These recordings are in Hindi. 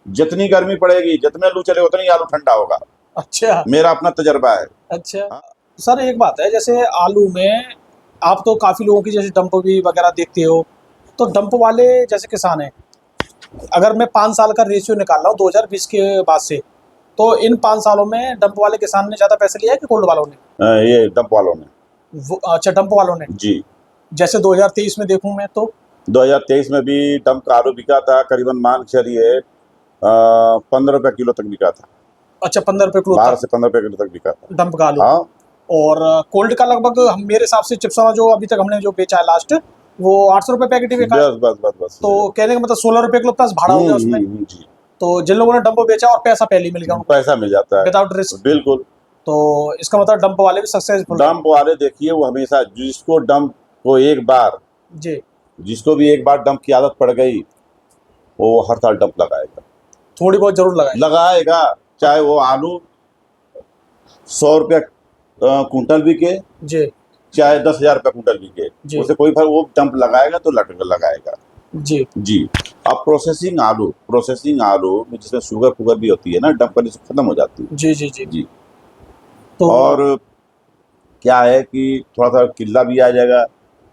जितनी गर्मी पड़ेगी, जितना लू चले उतना ही आलू ठंडा होगा। अच्छा मेरा अपना तजर्बा है। अच्छा। सर एक बात है, जैसे आलू में आप तो काफ़ी लोगों की जैसे डंप भी वगैरह देखते हो, तो डंप वाले जैसे किसान हैं, अगर मैं 5 साल का रेशियो निकाल रहा हूँ 2020 के बाद से, तो इन 5 सालों में डंप वाले किसान ने ज़्यादा पैसे लिया है कि गोल्ड वालों ने? ये डंप वालों ने। अच्छा, डंप वालों ने। जी। जैसे 2023 में देखूं मैं तो 2023 में भी डंप का आलू बिका था, करीबन मान के चलिए 15 रुपये किलो तक बिका था। अच्छा, 15 रुपये किलो 12 तक से 15 रुपये किलो तक बिका था। डंप का आलू। हाँ। और कोल्ड का लगभग हम मेरे हिसाब से चिप्स जो अभी तक हमने जो बेचा है लास्ट, वो 800 रुपये पैकेट ही बेचा है। बस बस बस बस। तो कहने का मतलब 16 रुपये किलो प्लस भाड़ा हो गया उसमें। जी। तो जिन लोगों ने डंप बेचा और पैसा पहले ही मिल गया उनको पैसा मिल जाता है विदाउट रिस्क, बिल्कुल। तो इसका मतलब डंप वाले भी सक्सेसफुल डंप वाले देखिए, वो हमेशा जिसको डंप को एक बार, जी। जिसको भी एक बार डंप की आदत पड़ गई, वो हर साल डंप लगाएगा। थोड़ी बहुत जरूर लगाएगा, चाहे वो आलू 100 रुपया कुंटल बिके, जी चाहे 10,000 रुपया कुंटल बिके, जी उसे कोई फर्क, वो डंप लगाएगा तो लगाएगा। जी जी। अब प्रोसेसिंग आलू में जिसमें शुगर भी होती है ना, डंप करने से खत्म हो जाती है। जी जी जी। जी। तो और क्या है कि थोड़ा सा किल्ला भी आ जाएगा,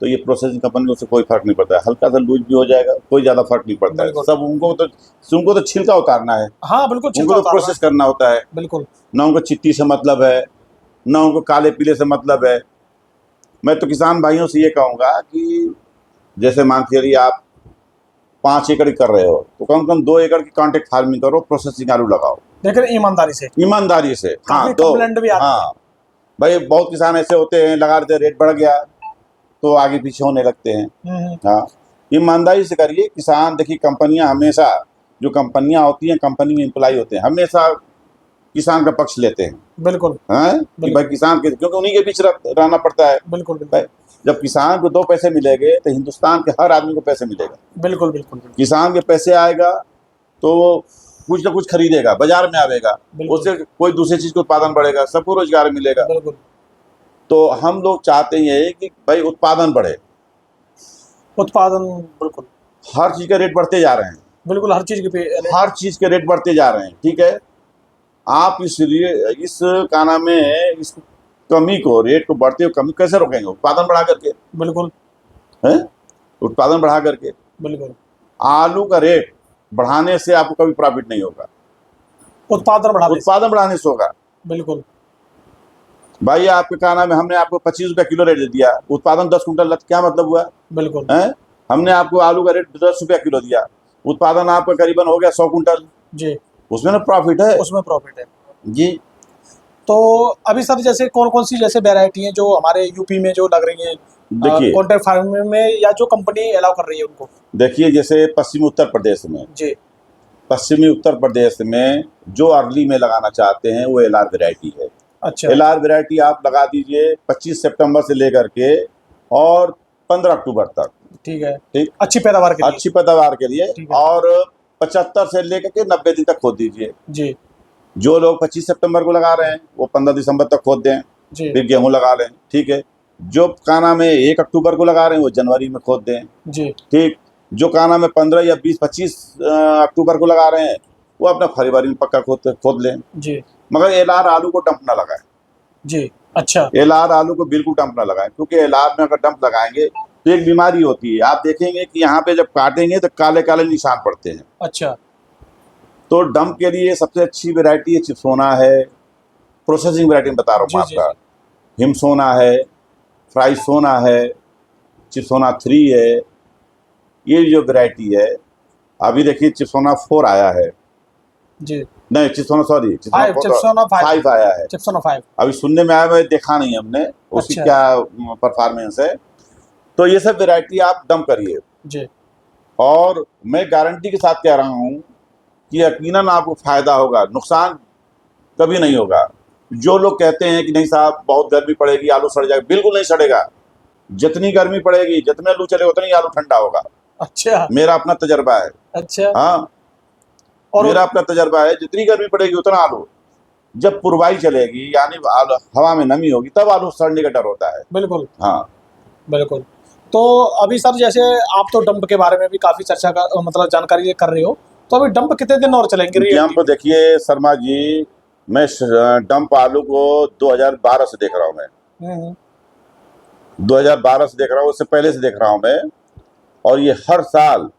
तो ये प्रोसेसिंग कंपनी को उससे कोई फर्क नहीं पड़ता है। हल्का सा लूज भी हो जाएगा, कोई ज़्यादा फर्क नहीं पड़ता है। बिल्कुल। सब उनको तो छिलका उतारना है, हाँ बिल्कुल, उनको छिलका तो उतारना प्रोसेस है। करना होता है। बिल्कुल ना उनको चिट्टी से मतलब है, ना उनको काले पीले से मतलब है। मैं तो किसान भाइयों से ये कहूँगा कि जैसे मान के चलिए आप 5 एकड़ कर रहे हो, तो कम से कम 2 एकड़ की कॉन्ट्रैक्ट फार्मिंग करो, प्रोसेसिंग आलू लगाओ लेकिन ईमानदारी से। ईमानदारी से। हाँ, काफी तो कंप्लेंट भी आती है। हाँ भाई, बहुत किसान ऐसे होते हैं, लगा देते, रेट बढ़ गया तो आगे पीछे होने लगते हैं। हाँ, ईमानदारी से करिए। किसान देखिए, कंपनियां हमेशा, जो कंपनियां होती हैं, कंपनी में एम्प्लॉय होते हैं, हमेशा किसान का पक्ष लेते हैं। बिल्कुल हैं कि भाई किसान के, क्योंकि उन्हीं के बीच रहना पड़ता है। बिल्कुल बिल्कुल भाई, जब किसान को 2 पैसे मिलेंगे तो हिंदुस्तान के हर आदमी को पैसे मिलेगा। बिल्कुल बिल्कुल बिल्कुल किसान के पैसे आएगा तो वो कुछ ना कुछ खरीदेगा, बाजार में आवेगा, बिल्कुल। उससे कोई दूसरी चीज का उत्पादन बढ़ेगा, सबको रोजगार मिलेगा। बिल्कुल तो हम लोग चाहते हैं कि भाई उत्पादन बढ़े। उत्पादन बिल्कुल हर चीज के रेट बढ़ते जा रहे हैं, बिल्कुल, हर चीज के हर चीज के रेट बढ़ते जा रहे हैं। ठीक है, आप इस का नाम है, इस कमी को, रेट को बढ़ते हुए कमी कैसे रोकेंगे? उत्पादन बढ़ा करके। बिल्कुल है, उत्पादन बढ़ा करके। बिल्कुल। आलू का रेट बढ़ाने से आपको कभी प्रॉफिट नहीं होगा, उत्पादन बढ़ाने से होगा। बिल्कुल भाई आपके क्या नाम है, हमने आपको 25 रुपया किलो रेट दे दिया, उत्पादन 10 कुंटल, क्या मतलब हुआ? बिल्कुल है, हमने आपको आलू का रेट 10 रुपया किलो दिया, उत्पादन आपका करीबन हो गया 100 कुंटल, जी, उसमें ना प्रॉफिट है। उसमें प्रॉफिट है जी। तो अभी सर जैसे कौन कौन सी जैसे वेराइटी हैं जो हमारे यूपी में जो लग रही हैं देखिए कॉन्ट्रैक्ट फार्मिंग में, या जो कंपनी अलाउ कर रही है उनको? देखिए, जैसे पश्चिमी उत्तर प्रदेश में, जी पश्चिमी उत्तर प्रदेश में जो अर्ली में लगाना चाहते हैं वो एलआर वैरायटी है। अच्छा एलआर वैरायटी आप लगा दीजिए 25 सितंबर से लेकर के और 15 अक्टूबर तक। ठीक है, ठीक, अच्छी पैदावार के लिए। अच्छी पैदावार के लिए। ठीक है। और 75 से लेकर के 90 दिन तक खोद दीजिए। जी जो लोग 25 सितंबर को लगा रहे हैं वो 15 दिसंबर तक खोद दें, जी फिर गेहूं लगा लें। ठीक है, जो का नाम है 1 अक्टूबर को लगा रहे हैं वो जनवरी में खोद दें। जी ठीक, जो का नाम है 15 या 20-25 अक्टूबर को लगा रहे हैं वो अपना फरवरी में पक्का खोद लें। जी मगर एलआर आलू को डंप ना लगाएं। जी। अच्छा एलआर आलू को बिल्कुल डंप ना लगाएं, क्योंकि एलआर में अगर डंप लगाएंगे तो एक बीमारी होती है, आप देखेंगे कि यहाँ पे जब काटेंगे तो काले काले निशान पड़ते हैं। अच्छा। तो डंप के लिए सबसे अच्छी वैरायटी है चिप्सोना है, प्रोसेसिंग वैरायटी में बता रहा हूँ जी मैं जी आपका। जी। हिमसोना है, फ्राइसोना है, चिप्सोना 3 है, ये जो वैरायटी है। अभी देखिए चिप्सोना 4 आया है, जी नहीं चिप्सोना, सॉरी चिप्सोना 5 आया है। चिप्सोना 5 अभी सुनने में आया, मैं देखा नहीं हमने उसकी अच्छा। क्या परफॉर्मेंस है। तो ये सब वैरायटी आप डंप करिए, जी और मैं गारंटी के साथ कह रहा हूँ कि यकीनन आपको फायदा होगा, नुकसान कभी नहीं होगा। जो लोग कहते हैं कि नहीं साहब बहुत गर्मी पड़ेगी आलू सड़ जाएगा, बिल्कुल नहीं सड़ेगा। जितनी गर्मी पड़ेगी, जितना लू चले उतना ही आलू ठंडा होगा। अच्छा मेरा अपना तजर्बा है। अच्छा। हाँ, और मेरा अपना तजर्बा है, जितनी गर्मी पड़ेगी उतना आलू, जब पुरवाई चलेगी यानी हवा में नमी होगी तब आलू सड़ने का डर होता है। बिल्कुल हाँ बिल्कुल। तो अभी सर जैसे आप तो डंप के बारे में भी काफ़ी चर्चा का मतलब जानकारी कर रहे हो, तो अभी डंप कितने दिन और चलेंगे डंप देखिए शर्मा जी, मैं डंप आलू को 2012 से देख रहा हूँ मैं, हम्म, 2012 से देख रहा हूँ, उससे पहले से देख रहा हूँ मैं। और ये हर साल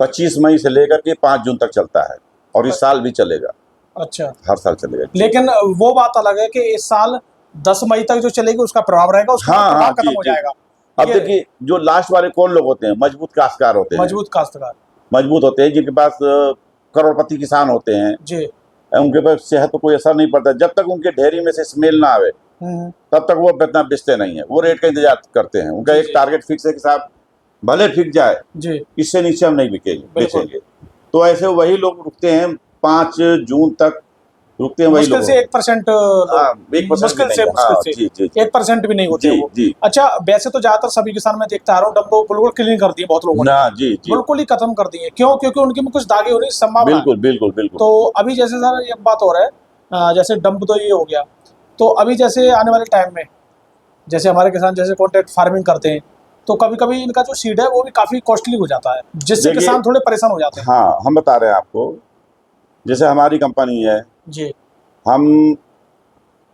25 मई से लेकर के 5 जून तक चलता है, और इस साल भी चलेगा, अच्छा। हर साल चलेगा। लेकिन वो बात अलग है कि इस साल 10 मई तक जो चलेगी उसका प्रभाव रहेगा, उसका हाँ प्रभाव हाँ खत्म जी हो जी। जाएगा। अब ये देखिए जो लास्ट वाले कौन लोग होते हैं, मजबूत काश्तकार होते हैं, मजबूत काश्तकार, मजबूत होते हैं, जिनके पास करोड़पति किसान होते हैं, जी। उनके पास सेहत पर कोई असर नहीं पड़ता। जब तक उनके ढेरी में से स्मेल ना आवे हम्म, तब तक वो इतना बेचते नहीं है, वो रेट का इंतजार करते हैं। उनका जी, एक जी, टारगेट फिक्स है कि साहब भले फिक जाए, जी, इससे नीचे हम नहीं बिकेंगे, बिल्कुल। बेचेंगे। तो ऐसे वही लोग रुकते हैं, 5 जून तक रुकते हैं वही मुश्किल लोग। से 1% हाँ, लोग, 1% भी मुश्किल नहीं से है। मुश्किल हाँ से जी जी जी 1% भी नहीं होते जी वो। जी। अच्छा, वैसे तो ज्यादातर सभी किसान मैं देखता आ रहा हूँ डंप को बिल्कुल क्लीन कर दिए बहुत लोगों ने, ना जी जी, बिल्कुल ही खत्म कर दिए। क्यों? क्योंकि उनके में कुछ दागे होने की संभावना है। बिल्कुल बिल्कुल बिल्कुल। तो अभी जैसे सर एक बात हो रहा है, जैसे डंप तो ये हो गया, तो अभी जैसे आने वाले टाइम में जैसे हमारे किसान जैसे कॉन्ट्रैक्ट फार्मिंग करते हैं, तो कभी कभी इनका जो सीड है वो भी काफी कॉस्टली हो जाता है, जिससे देखिए, किसान थोड़े परेशान हो जाते हैं। हाँ हम बता रहे हैं आपको, जैसे हमारी कंपनी है, जी, हम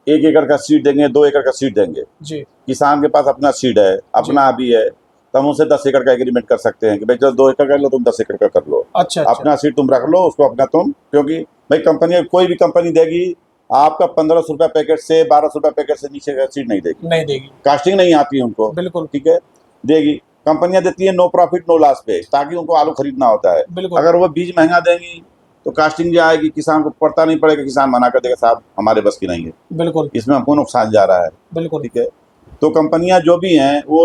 1 एकड़ का सीड देंगे, 2 एकड़ का सीड देंगे। जी, किसान के पास अपना सीड है, जी। अपना भी है, तो हम उनसे 10 एकड़ का एग्रीमेंट कर सकते हैं कि भाई चलो 2 एकड़ कर लो, तुम 10 एकड़ का कर लो। अच्छा, अच्छा। अपना सीड तुम रख लो, उसको अपना तुम, क्योंकि भाई कंपनी, कोई भी कंपनी देगी आपका 1500 रुपये पैकेट से, 1200 रुपये पैकेट से नीचे का सीड नहीं देगी, नहीं देगी, कास्टिंग नहीं आती है उनको, बिल्कुल, ठीक है। देगी, कंपनियां देती है नो प्रॉफिट नो लॉस पे, ताकि उनको आलू खरीदना होता है। बिल्कुल, अगर वो बीज महंगा देंगी तो कास्टिंग जो आएगी किसान को पड़ता नहीं पड़ेगा, किसान मना कर देगा साहब हमारे बस की नहीं है, बिल्कुल, इसमें हमको नुकसान जा रहा है, बिल्कुल। ठीक है। तो कंपनियां जो भी हैं वो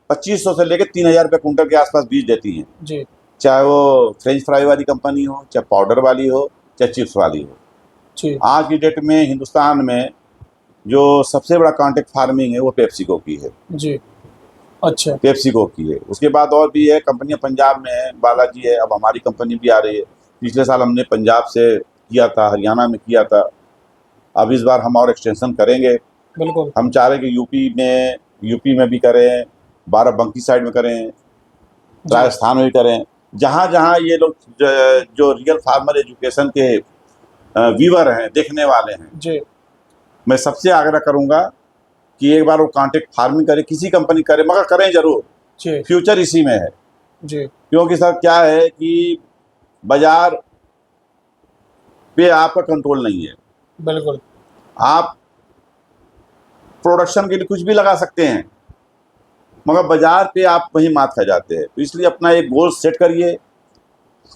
2500 से लेकर 3000 रुपये कुंटल के आसपास बीज देती हैं, जी, चाहे वो फ्रेंच फ्राई वाली कंपनी हो, चाहे पाउडर वाली हो, चाहे चिप्स वाली हो। जी, आज की डेट में हिंदुस्तान में जो सबसे बड़ा कॉन्ट्रैक्ट फार्मिंग है वो पेप्सिको की है, जी। अच्छा, पेप्सिको की है। उसके बाद और भी है कंपनियां, पंजाब में है, बालाजी है, अब हमारी कंपनी भी आ रही है। पिछले साल हमने पंजाब से किया था, हरियाणा में किया था, अब इस बार हम और एक्सटेंशन करेंगे। बिल्कुल, हम चाह रहे हैं कि यूपी में भी करें, बाराबंकी साइड में करें, जी, राजस्थान में भी करें। जहाँ जहाँ ये लोग जो रियल फार्मर एजुकेशन के व्यूअर हैं, देखने वाले हैं, जी, मैं सबसे आग्रह करूँगा कि एक बार वो कॉन्ट्रैक्ट फार्मिंग करें, किसी कंपनी करे, मगर करें जरूर। जी, फ्यूचर इसी में है, जी, क्योंकि सर क्या है कि बाजार पे आपका कंट्रोल नहीं है। बिल्कुल, आप प्रोडक्शन के लिए कुछ भी लगा सकते हैं, मगर बाजार पे आप वहीं मात खा जाते हैं। तो इसलिए अपना एक गोल सेट करिए,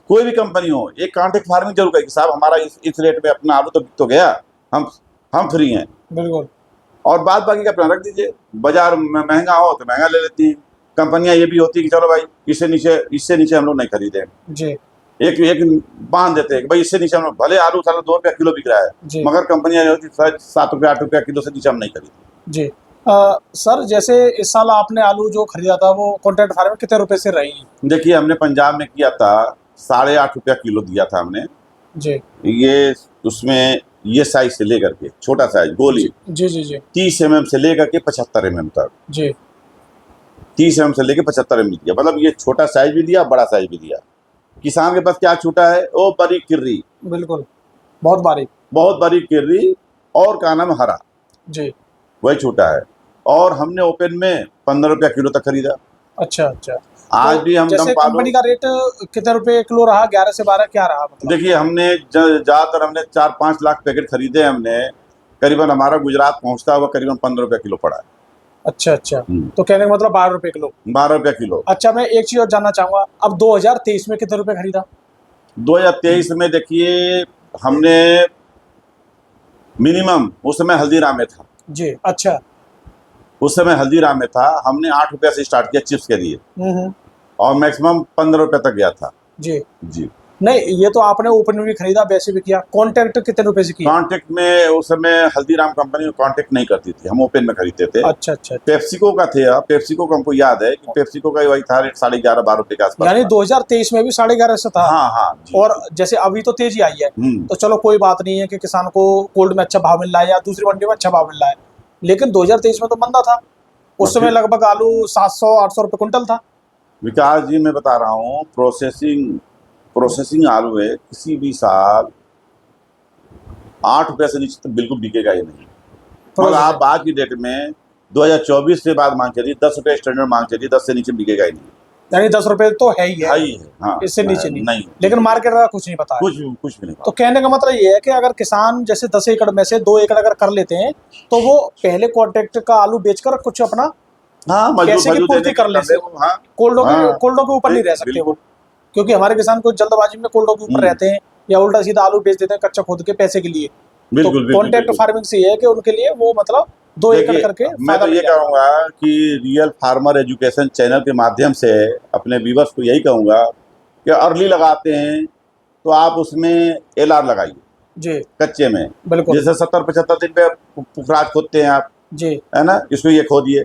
कोई भी कंपनी हो, एक कॉन्ट्रैक्ट फार्मिंग जरूर करिए कि साहब हमारा इस रेट में अपना आलू तो गया, हम फ्री हैं, बिल्कुल, और बाद बाकी का अपना रख दीजिए। बाजार महंगा हो तो महंगा ले लेती हैं कंपनियां। ये भी होती है कि चलो भाई इससे नीचे हम लोग नहीं खरीदे, जी, एक एक बांध देते हैं कि भाई इससे नीचे हम लोग, भले आलू साल 2 रुपया किलो बिक रहा है, जी, मगर कंपनियां जो होती है 7 रुपया 8 रुपया किलो से नीचे हम नहीं खरीदते। जी। सर जैसे इस साल आपने आलू जो खरीदा था वो कॉन्ट्रैक्ट फार्म में कितने रुपए से रही? देखिए हमने पंजाब में किया था, 8.5 रुपया किलो दिया था हमने। जी, ये उसमें ये साइज से लेकर के, छोटा साइज गोली, जी, जी, जी, 30 mm से लेकर के 75 mm तक, जी, 30 mm से लेकर 75 mm दिया, मतलब ये छोटा साइज भी दिया, बड़ा साइज भी दिया। किसान के पास क्या छूटा है, वो बड़ी किर्री, बिल्कुल, बहुत बारीक, बहुत बड़ी किर्री, और का नाम हरा, जी, वही छूटा है। और हमने ओपन में 15 रुपया किलो तक खरीदा। अच्छा, अच्छा। आज तो भी हम जैसे डंप आलू, कंपनी का रेट कितने रुपए किलो रहा? 11 से 12 क्या रहा मतलब? देखिए हमने ज़्यादातर हमने 4-5 लाख पैकेट खरीदे हमने, करीबन हमारा गुजरात पहुंचता हुआ करीबन 15 रुपया किलो पड़ा है। अच्छा, अच्छा। तो कहने का मतलब 12 रुपए किलो। 12 रुपया किलो। अच्छा, मैं एक चीज़ और जानना चाहूँगा, अब 2023 में कितने रुपए खरीदा? 2023 में देखिए हमने मिनिमम, उस समय हल्दीराम में था, जी, अच्छा। उस समय हल्दीराम में था, हमने 8 रुपया से स्टार्ट किया चिप्स के लिए, हुँ। और मैक्सिमम 15 रुपये तक गया था जी। जी। नहीं, ये तो आपने ओपन में भी खरीदा, वैसे भी किया। कॉन्ट्रैक्ट कितने रुपए से किया? कॉन्ट्रैक्ट में उस समय हल्दीराम कंपनी कॉन्ट्रैक्ट नहीं करती थी, हम ओपन में खरीदते थे। अच्छा, अच्छा। पेप्सिको का थे, पेप्सिको का हमको याद है कि पेप्सिको का वही था रेट 11.5-12 रुपये के आसपास यानी था। 2023 में भी 11.5 से था। हाँ हाँ जी। और जैसे अभी तो तेजी आई है, तो चलो कोई बात नहीं है कि किसान को कोल्ड में अच्छा भाव मिल रहा है या दूसरी मंडी में अच्छा भाव मिल रहा है, लेकिन 2023 में तो मंदा था। उस समय लगभग आलू 700-800 रुपये कुंटल था। विकास जी मैं बता रहा हूँ, प्रोसेसिंग प्रोसेसिंग आलू है किसी भी साल 8 रुपये से नीचे तो बिल्कुल बिकेगा ही नहीं। मगर आप आज की डेट में 2024 से बाद मांग चलिए 10 रुपये स्टैंडर्ड मांग चलिए, 10 से नीचे बिकेगा ही नहीं। यानी 10 रुपए तो है ही है, हाँ, इससे नीचे नहीं। लेकिन मार्केट का कुछ नहीं पता है। कुछ भी नहीं। तो कहने का मतलब ये है कि अगर किसान जैसे 10 एकड़ में से 2 एकड़ अगर कर लेते हैं तो वो पहले कॉन्ट्रैक्ट का आलू बेचकर कुछ अपना पैसे की पूर्ति कर लेते हैं। हाँ, कोल्डों के ऊपर नहीं रह सकते वो, क्योंकि हमारे किसान को जल्दबाजी में कोल्डों के ऊपर रहते हैं या उल्टा सीधा आलू बेच देते हैं कच्चा खोद के पैसे के लिए। तो कॉन्ट्रैक्ट फार्मिंग से ये है कि उनके लिए वो मतलब 2 एकड़ करके मैं तो ये कहूँगा कि रियल फार्मर एजुकेशन चैनल के माध्यम से अपने व्यूअर्स को यही कहूँगा कि अर्ली लगाते हैं तो आप उसमें LR लगाइए जी, कच्चे में। बिल्कुल। जैसे 70-75 दिन पे पुखराज खोदते हैं आप जी, है ना, इसको ये खोदिए,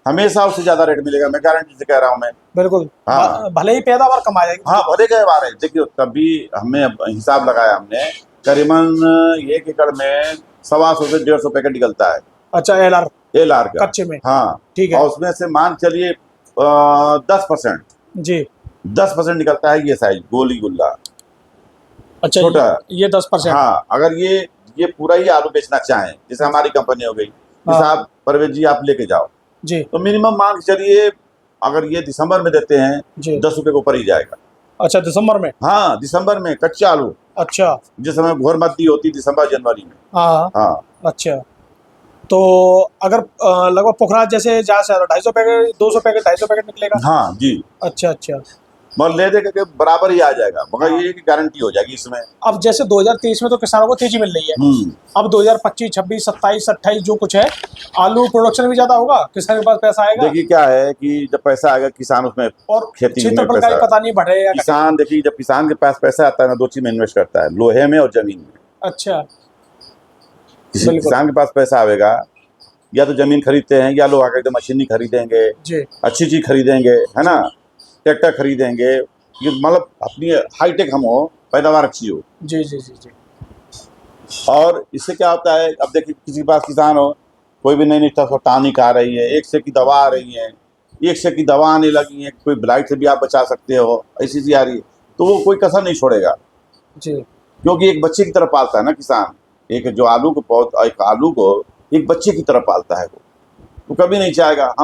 हमेशा उससे ज्यादा रेट मिलेगा, मैं गारंटी से कह रहा हूँ मैं। बिल्कुल। हाँ, भले ही पैदावार कम आ जाएगी। हाँ, भले कई बार है। देखिए तभी हमने हिसाब लगाया, हमने करीबन 1 एकड़ में 125 से 150 पैकेट निकलता है। अच्छा, LR का कच्चे में। हाँ, ठीक है। और उसमें से मान चलिए 10% जी, 10% निकलता है ये साइज गोली गुल्ला। अच्छा, छोटा ये 10%। हाँ, अगर ये पूरा ही आलू बेचना चाहें, जैसे हमारी कंपनी हो गई, हाँ। जैसे आप परवेज जी आप लेके जाओ जी, तो मिनिमम मान के चलिए अगर ये दिसंबर में देते हैं 10 रुपए के ऊपर ही जाएगा। अच्छा, दिसंबर में? हाँ, दिसंबर में कच्चा आलू। अच्छा, जिस समय घोर मद्दी होती दिसंबर जनवरी में। हाँ हाँ, अच्छा। तो अगर लगभग पुखराज जैसे जहाँ से 250 पैकेट 200 पैकेट 250 पैकेट निकलेगा? हाँ जी। अच्छा। मगर ले दे के बराबर ही आ जाएगा, मगर ये की गारंटी हो जाएगी इसमें। अब जैसे 2023 में तो किसानों को तेजी मिल रही है, अब 2025, 26, 27, 28 जो कुछ है, आलू प्रोडक्शन भी ज्यादा होगा, किसान के पास पैसा आएगा। देखिए क्या है कि जब पैसा आएगा किसान उसमें और खेती में पैसा पता नहीं बढ़ेगा। किसान देखिए जब किसान के पास पैसा आता है ना, 2 चीज में इन्वेस्ट करता है, लोहे में और जमीन में। अच्छा, किसान के पास पैसा आएगा, या तो जमीन खरीदते हैं या लोग आकर मशीनरी खरीदेंगे, अच्छी चीज खरीदेंगे, है ना, ट्रैक्टर खरीदेंगे, ये मतलब अपनी हाईटेक हम हो, पैदावार अच्छी हो। जी। और इससे क्या होता है, अब देखिए किसी के पास किसान हो, कोई भी नई टॉनिक आ रही है, एक से की दवा आ रही है, एक से की दवा आने लगी है, कोई ब्लाइट से भी आप बचा सकते हो, ऐसी चीज आ रही है, तो वो कोई कसर नहीं छोड़ेगा जी, क्योंकि एक बच्चे की तरह पालता है ना किसान। एक जो आलू को एक आलू को एक बच्चे की तरह पालता है, वो तो कभी नहीं चाहेगा।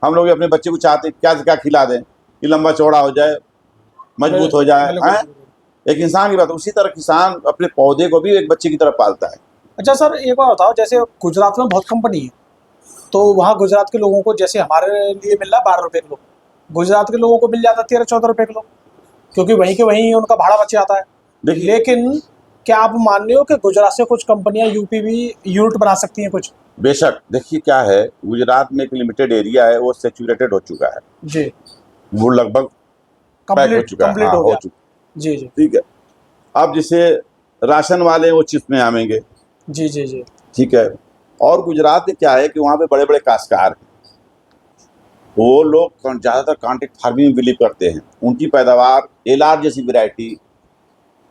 हम लोग अपने बच्चे को चाहते हैं क्या खिला दें कि लंबा चौड़ा हो जाए, मजबूत हो जाए, हैं? एक इंसान की बात, उसी तरह किसान अपने पौधे को भी एक बच्चे की तरह पालता है। अच्छा सर, एक बार बताओ, जैसे गुजरात में बहुत कंपनी है, तो वहाँ गुजरात के लोगों को जैसे हमारे लिए मिल रहा है 12 रुपये किलो, गुजरात के लोगों को मिल जाता है 13-14 रुपये किलो, क्योंकि वहीं के वहीं उनका भाड़ा बच जाता है। लेकिन क्या आप मान रहे हो कि गुजरात से कुछ कंपनियां यूपी भी यूनिट बना सकती हैं कुछ? बेशक, देखिए क्या है, गुजरात में एक लिमिटेड एरिया है, वो सैचुरेटेड हो चुका है जी, वो लगभग पैक हो चुका है, हो चुका जी, ठीक है। अब जैसे राशन वाले वो चिप्स में आवेंगे, जी, ठीक है। और गुजरात में क्या है कि वहाँ पे बड़े बड़े काश्तकार हैं, वो लोग ज़्यादातर कॉन्ट्रैक्ट फार्मिंग बिलीव करते हैं। उनकी पैदावार LR जैसी वैरायटी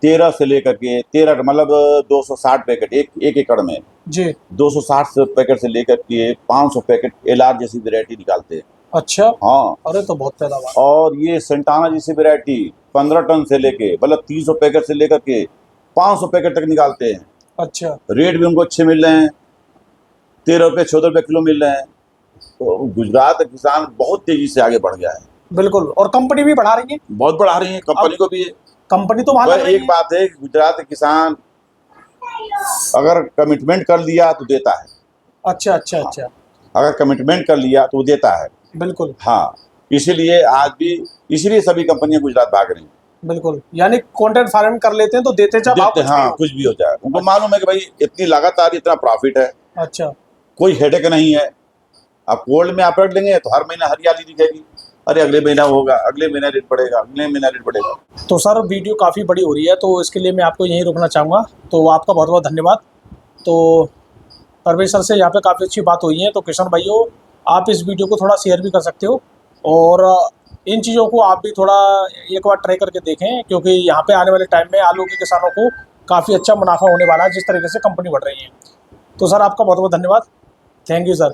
13 से लेकर के 13 मतलब 260 पैकेट एक एकड़ में जी, 260 पैकेट से लेकर के 500 पैकेट LR जैसी वैरायटी निकालते हैं। अच्छा, हाँ, अरे तो बहुत पैदावार। और ये सेंटाना जैसी वैरायटी 15 टन से लेके मतलब 300 पैकेट से लेकर के 500 पैकेट तक निकालते हैं। अच्छा, रेट भी उनको अच्छे मिल रहे हैं, 13 रुपये 14 रुपये किलो मिल रहे हैं। तो गुजरात का किसान बहुत तेजी से आगे बढ़ गया है। बिल्कुल, और कंपनी भी बढ़ा रही है, बहुत बढ़ा रही है, कंपनी को भी। कंपनी तो वहाँ एक बात है, गुजरात के किसान अगर कमिटमेंट कर लिया तो देता है। अच्छा, अगर कमिटमेंट कर लिया तो देता है। बिल्कुल, हाँ, इसीलिए सभी कंपनियां गुजरात भाग रही हैं। बिल्कुल, यानी कॉन्ट्रैक्ट फार्मिंग कर लेते हैं तो देते हाँ, कुछ भी हो जाए, उनको मालूम है कि भाई इतनी लागत आ रही, इतना प्रॉफिट है। अच्छा, कोई हेडेक नहीं है। आप कोल्ड में आप रख लेंगे तो हर महीना हरियाली दिखेगी, अरे अगले महीना होगा, अगले महीना रेट बढ़ेगा, अगले महीना रेट बढ़ेगा। तो सर वीडियो काफ़ी बड़ी हो रही है, तो इसके लिए मैं आपको यहीं रोकना चाहूँगा। तो आपका बहुत बहुत धन्यवाद। तो परवेज सर से यहाँ पे काफ़ी अच्छी बात हुई है। तो किसान भाइयों, आप इस वीडियो को थोड़ा शेयर भी कर सकते हो, और इन चीज़ों को आप भी थोड़ा एक बार ट्राई करके देखें, क्योंकि यहाँ पे आने वाले टाइम में आलू के किसानों को काफ़ी अच्छा मुनाफा होने वाला है, जिस तरीके से कंपनी बढ़ रही है। तो सर आपका बहुत बहुत धन्यवाद। Thank you sir.